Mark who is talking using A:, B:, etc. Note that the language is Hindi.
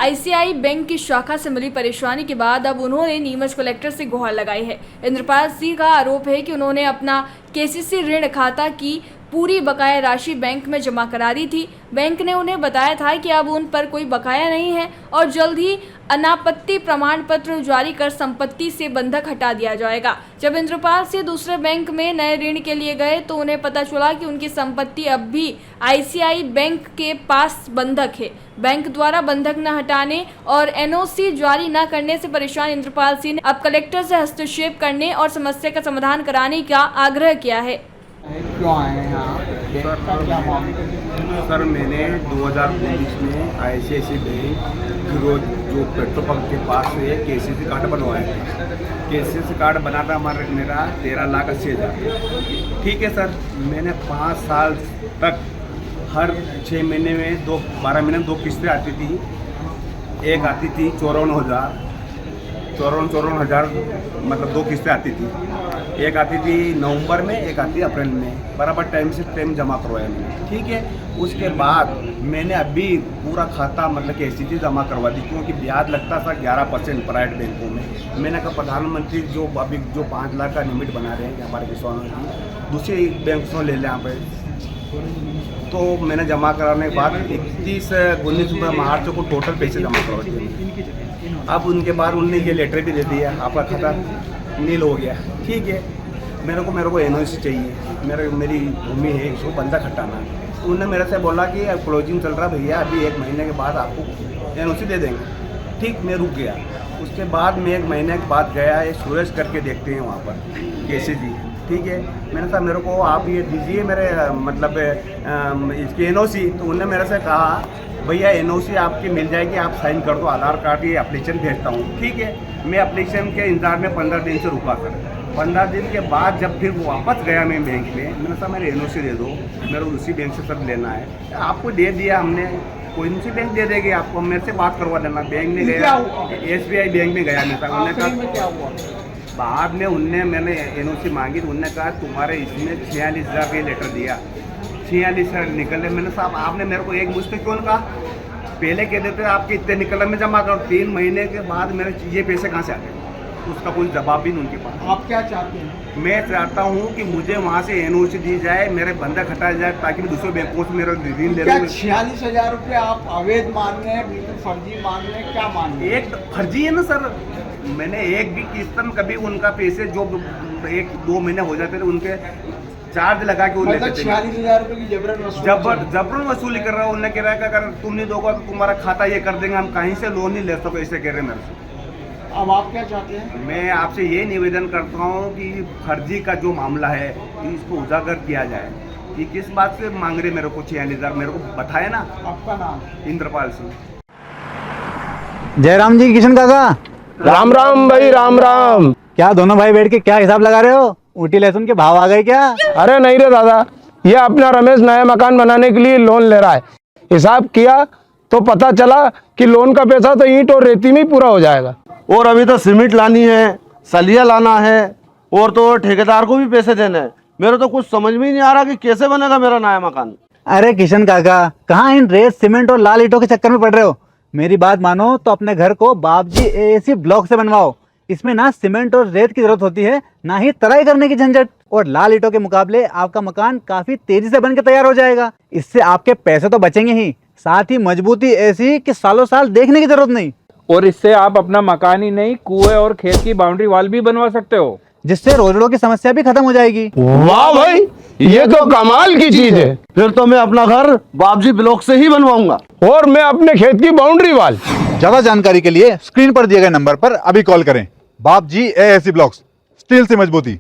A: आईसीआई बैंक की शाखा से मिली परेशानी के बाद अब उन्होंने नीमच कलेक्टर से गुहार लगाई है। इंद्रपाल सिंह का आरोप है कि उन्होंने अपना केसीसी ऋण खाता की पूरी बकाया राशि बैंक में जमा करा दी थी। बैंक ने उन्हें बताया था कि अब उन पर कोई बकाया नहीं है और जल्द ही अनापत्ति प्रमाण पत्र जारी कर संपत्ति से बंधक हटा दिया जाएगा। जब इंद्रपाल सिंह दूसरे बैंक में नए ऋण के लिए गए तो उन्हें पता चला कि उनकी संपत्ति अब भी आईसीआई बैंक के पास बंधक है। बैंक द्वारा बंधक न हटाने और एनओसी जारी न करने से परेशान इंद्रपाल सिंह ने अब कलेक्टर से हस्तक्षेप करने और समस्या का समाधान कराने का आग्रह किया है।
B: क्यों आए हैं यहाँ?
C: सर मैंने 2019 में आईसीआईसीआई बैंक जो पेट्रोल पंप के पास से केसीसी कार्ड बनवाया था। केसीसी कार्ड बना था मेरा 13,80,000। ठीक है सर, मैंने 5 साल तक हर 6 महीने में 12 महीने में 2 किस्तें आती थी। एक आती थी 54,000 मतलब 2 किस्तें आती थी। एक आती थी नवंबर में, एक आती अप्रैल में, बराबर टाइम से टाइम जमा करवाया मैंने। ठीक है, उसके बाद मैंने अभी पूरा खाता मतलब केसीसी जमा करवा दी, क्योंकि ब्याज लगता था 11% प्राइवेट बैंकों में। मैंने कहा प्रधानमंत्री जो अभी जो 5 लाख का लिमिट बना रहे हैं हमारे किसानों की, दूसरे बैंक से ले लें यहाँ पर। तो मैंने जमा कराने के बाद 19 मार्च को टोटल पैसे जमा करवा दिए। अब उनके बाद उन्होंने ये लेटर भी दे दिया, आपका खाता नील हो गया। ठीक है, मेरे को एनओसी चाहिए, मेरी भूमि है, इसको बंधक हटाना। तो उन्होंने मेरे से बोला कि क्लोजिंग चल रहा भैया, अभी 1 महीने के बाद आपको एनओसी दे देंगे। ठीक, मैं रुक गया। उसके बाद मैं 1 महीने के बाद गया, ये सूरज करके देखते हैं वहाँ पर केसीसी। ठीक है, मैंने कहा मेरे को आप ये दीजिए मेरे मतलब इसकी एनओसी। तो उन्होंने मेरे से कहा भैया एनओसी आपकी मिल जाएगी, आप साइन कर दो, आधार कार्ड ये एप्लीकेशन भेजता हूँ। ठीक है, मैं एप्लीकेशन के इंतजार में 15 दिन से रुका सर। 15 दिन के बाद जब फिर वापस गया मैं बैंक में, मैंने कहा मेरे एनओसी दे दो, मेरे को उसी बैंक से सब लेना है। आपको दे दिया हमने, कोई सी बैंक दे देगी आपको, मेरे से बात करवा देना। बैंक में गया, एसबीआई बैंक में गया मैं, उन्होंने कहा बाद में मैंने एनओसी मांगी तो उन्होंने कहा तुम्हारे इसमें 46,000 का लेटर दिया, 46,000 निकले। मैंने साहब आपने मेरे को एक मुझसे क्यों कहा, पहले कह देते आपके इतने निकल में जमा करो। 3 महीने के बाद मेरे ये पैसे कहाँ से आ गए, उसका कोई जवाब भी नहीं उनके पास।
B: आप क्या चाहते हैं?
C: मैं चाहता हूँ कि मुझे वहाँ से एनओसी दी जाए, मेरे बंधक हटाया जाए, ताकि मैं दूसरे बैंकों से मेरा ऋण ले लूँ।
B: 46,000 रुपये आप अवैध मान रहे हैं, बिल्कुल फर्जी मान रहे हैं, क्या मान रहे हैं?
C: एक फर्जी है ना सर, मैंने एक भी किस्त में कभी उनका पैसे जो 1-2 महीने हो जाते थे उनके चार्ज लगा के
B: मतलब 46,000 रुपये की
C: जबरन वसूली कर रहा है। उन्होंने कह रहा है कि अगर तुम नहीं दोगे तो तुम्हारा खाता ये कर देंगे, हम कहीं से लोन नहीं ले सको, ऐसे कह रहे हैं मेरे से।
B: अब आप क्या चाहते हैं?
C: मैं आपसे ये निवेदन करता हूँ कि फर्जी का जो मामला है इसको उजागर किया जाए। ये किस बात से मांग रहे मेरे को 46,000, मेरे को बताए ना।
B: आपका नाम?
C: इंद्रपाल सिंह।
D: जयराम जी, किशन काका।
E: राम राम भाई, राम राम।
D: क्या दोनों भाई बैठ के क्या हिसाब लगा रहे हो? ऊटी लहसुन के भाव आ गए क्या?
E: अरे नहीं रे दादा, ये अपना रमेश नया मकान बनाने के लिए लोन ले रहा है। हिसाब किया तो पता चला कि लोन का पैसा तो ईंट और रेती में ही पूरा हो जाएगा।
F: और अभी तो सीमेंट लानी है, सलिया लाना है, और तो ठेकेदार को भी पैसे देने हैं। मेरे तो कुछ समझ में ही नहीं आ रहा कि कैसे बनेगा मेरा नया मकान।
D: अरे किशन काका, कहाँ इन रेत सीमेंट और लाल ईंटों के चक्कर में पड़ रहे हो? मेरी बात मानो तो अपने घर को बाबजी एएसी ब्लॉक से बनवाओ। इसमें ना सीमेंट और रेत की जरूरत होती है, ना ही तराई करने की झंझट। और लाल ईंटों के मुकाबले आपका मकान काफी तेजी से बनकर तैयार हो जाएगा। इससे आपके पैसे तो बचेंगे ही, साथ ही मजबूती ऐसी कि सालों साल देखने की जरूरत नहीं।
G: और इससे आप अपना मकान ही नहीं, कुएं और खेत की बाउंड्री वॉल भी बनवा सकते हो,
D: जिससे रोजड़ों की समस्या भी खत्म हो जाएगी।
E: वाह भाई, ये तो कमाल की चीज है।
F: फिर तो मैं अपना घर बाबजी ब्लॉक से ही बनवाऊंगा।
E: और मैं अपने खेत की बाउंड्री वाल।
D: ज्यादा जानकारी के लिए स्क्रीन पर दिए गए नंबर पर अभी कॉल करें। बाबजी एएसी ब्लॉक्स, स्टील से मजबूती।